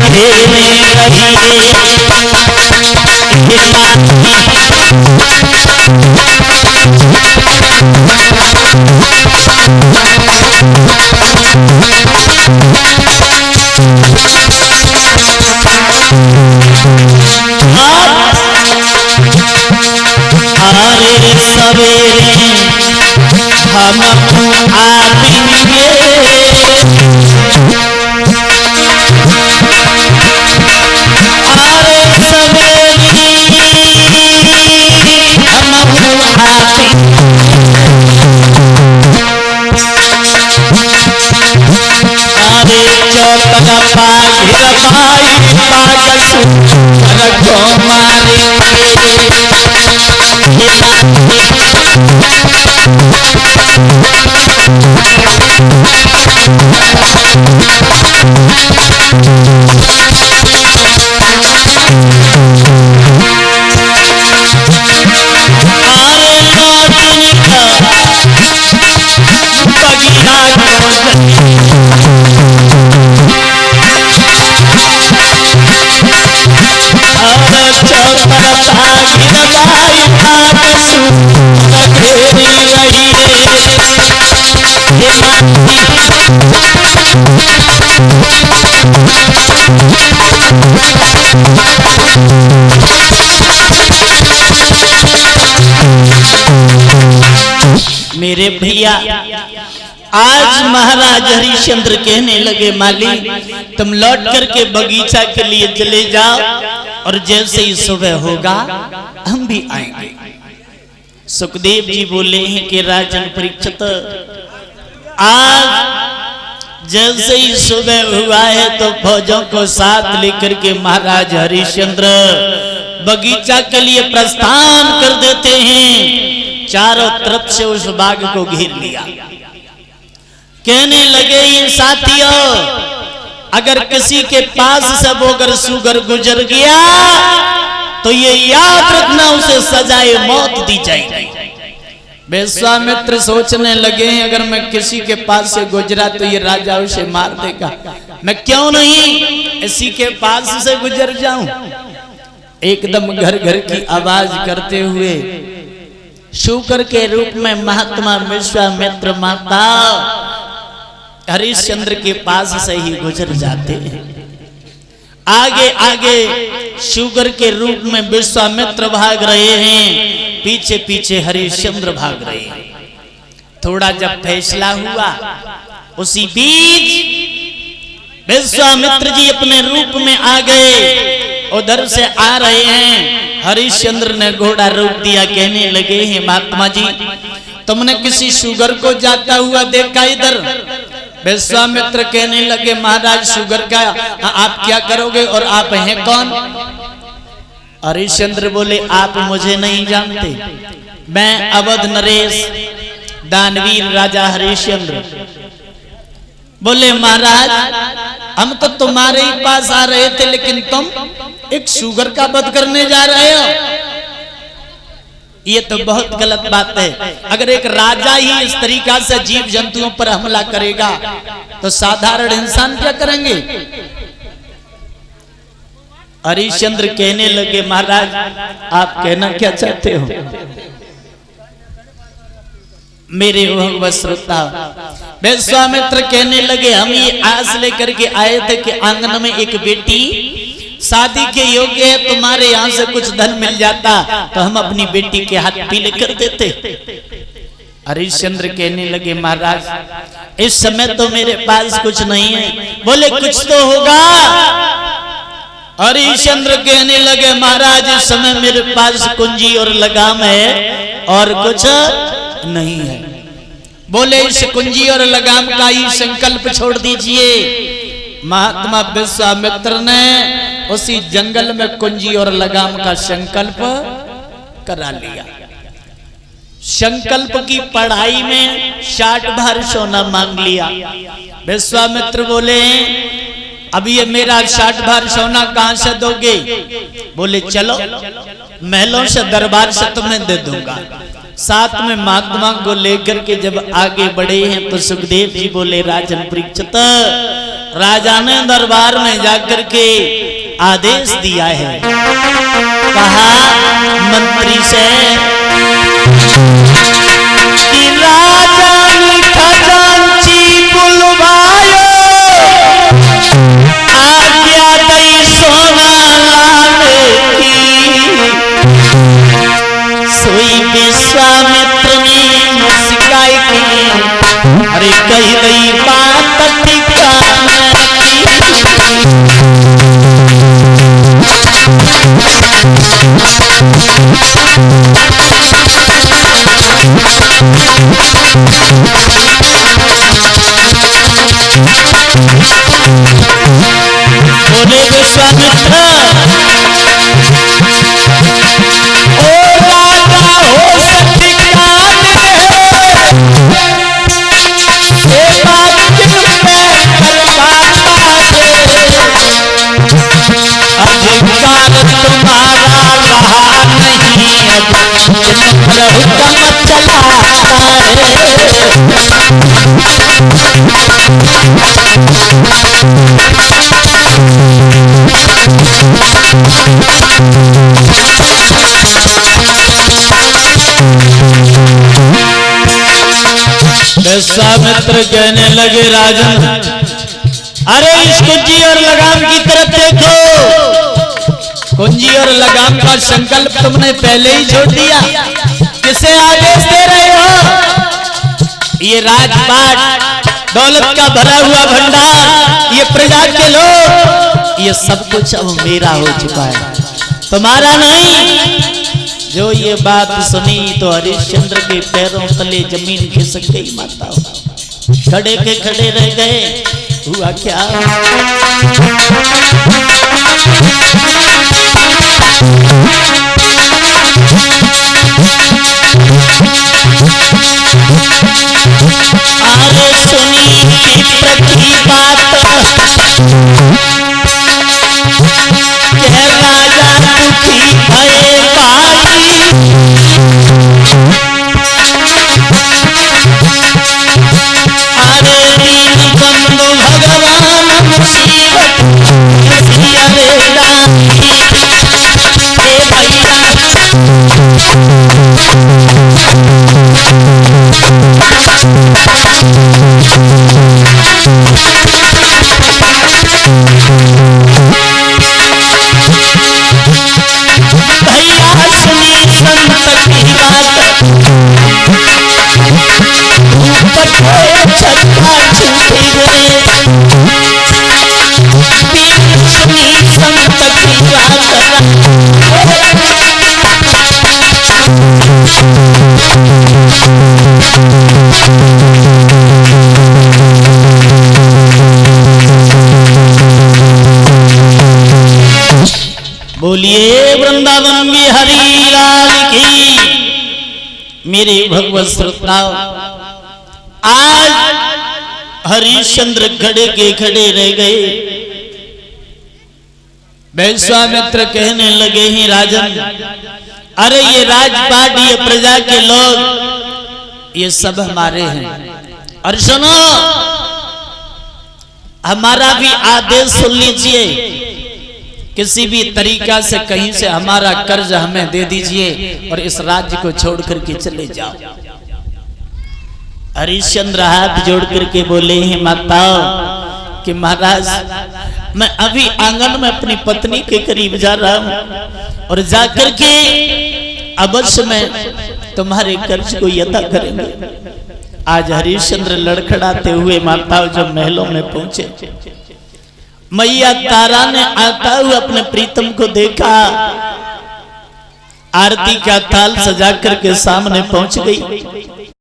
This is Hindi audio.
सवेरे हम आएंगे अरे सवेरे हम आएंगे अरे चौतला पागिर भाई पागल रखो मारेंगे मेरे भैया आज महाराज हरिश्चंद्र कहने लगे माली तुम लौट करके बगीचा के लिए चले जाओ और जैसे ही सुबह होगा हम भी आएंगे। सुखदेव जी बोले हैं कि राजन परीक्षित आज जैसे ही सुबह हुआ है तो फौजों को साथ लेकर के महाराज हरिश्चंद्र बगीचा के लिए प्रस्थान कर देते हैं। चारों तरफ से उस बाग को घेर लिया। कहने लगे इन साथियों अगर किसी के पास से बोगर सुगर गुजर गया तो ये याद रखना उसे सजाए मौत दी जाएगी। विश्वामित्र सोचने लगे अगर मैं किसी के पास से गुजरा तो ये राजा उसे मार देगा, मैं क्यों नहीं इसी के पास से गुजर जाऊं। एकदम घर घर की आवाज करते हुए शुकर के रूप में महात्मा विश्वामित्र माता हरिश्चंद्र के पास से ही गुजर जाते हैं। आगे आगे शुगर के रूप में विश्वामित्र भाग रहे हैं, पीछे पीछे हरिश्चंद्र भाग रहे हैं। थोड़ा जब फैसला हुआ उसी बीच विश्वामित्र जी अपने रूप में आ गए, उधर से आ रहे हैं। हरिश्चंद्र ने घोड़ा रोक दिया, कहने लगे हैं महात्मा जी तुमने किसी शुगर को जाता हुआ देखा इधर? विश्वामित्र कहने लगे महाराज शुगर का आप क्या करोगे और आप हैं कौन? हरिश्चंद्र बोले आप मुझे नहीं जानते, मैं अवध नरेश दानवीर राजा हरिश्चंद्र। बोले महाराज हम तो तुम्हारे ही पास आ रहे थे लेकिन तुम एक शुगर का वध करने जा रहे हो, ये तो बहुत गलत बात है। अगर एक राजा ही इस तरीका से जीव जंतुओं पर हमला करेगा तो साधारण इंसान क्या करेंगे? हरिश्चंद्र कहने लगे महाराज आप कहना क्या चाहते हो? मेरे श्रोता विश्वामित्र कहने लगे हम ये आस लेकर के आए थे कि आंगन में एक बेटी शादी के योग्य है, तुम्हारे यहाँ से कुछ धन मिल जाता तो हम अपनी बेटी के हाथ पीले कर देते। हरिश्चंद्र कहने लगे महाराज इस समय तो मेरे पास कुछ नहीं है। बोले कुछ तो होगा। हरिश्चंद्र कहने लगे महाराज इस समय मेरे पास कुंजी और लगाम है और कुछ नहीं है। बोले इस कुंजी और लगाम का ही संकल्प छोड़ दीजिए। महात्मा विश्वामित्र ने उसी जंगल में कुंजी और लगाम का संकल्प करा लिया। संकल्प की पढ़ाई में 60 भार सोना मांग लिया। विश्वामित्र बोले अब ये मेरा 60 भार सोना कहां से दोगे? बोले चलो महलों से दरबार से तुम्हें दे दूंगा। साथ में महात्मा को लेकर के जब आगे बढ़े हैं तो सुखदेव जी बोले राजन परीक्षित राजा ने दरबार में जाकर के आदेश दिया है, कहा मंत्री से कि राजा ने खजांची बुलवायो, आज्ञा दई सोना लाने की। सोई विश्वामित्र ने मुस्काई की, अरे कही गई बात ठिकाने बोले विश्वामित्र, ओ राजा हो सठिकान ये बात किन में कर पाता है, अधिकार तुम्हारा रहा नहीं, अब हुक्म चलाता विश्वामित्र कहने लगे राजन, अरे इस कुंजी और लगाम की तरफ देखो। कुंजी और लगाम का संकल्प तुमने पहले ही छोड़ दिया, किसे आदेश दे रहे हो? ये राजपाट, दौलत का भरा हुआ भंडार, ये प्रजा के लोग, ये सब कुछ अब मेरा हो चुका है, तुम्हारा नहीं। जो ये बात सुनी तो हरिश्चंद्र के पैरों तले जमीन खिसक गई। माता खड़े के खड़े रह गए। हुआ क्या? अरे सुनी की प्रति बात कह राजा दुखी भये भाई, अरे दीन बंधु भगवान मुसीबत अरे दानी हे भैया। बोलिए वृंदावन बिहारी लाल की। मेरे भगवत श्रोताओं, आज हरिश्चंद्र खड़े के खड़े रह गए। विश्वामित्र कहने लगे ही राजन, अरे ये राजपाट, ये प्रजा के लोग, ये सब हमारे हैं। और सुनो, हमारा भी आदेश सुन लीजिए, किसी भी तरीका से कहीं से हमारा कर्ज हमें दे दीजिए और इस राज्य को छोड़ करके चले जाओ। हरिश्चंद्र हाथ जोड़ करके बोले हैं माताओं कि महाराज, मैं अभी आंगन में अपनी पत्नी के करीब जा रहा हूं और जाकर के अवश्य में तुम्हारे कर्ज को अदा करेंगे। आज हरिश्चंद्र लड़खड़ाते हुए माताओं जब महलों में पहुंचे, मैया तारा ने आता हुआ अपने प्रीतम को देखा, आरती का थाल सजा करके सामने पहुंच गई।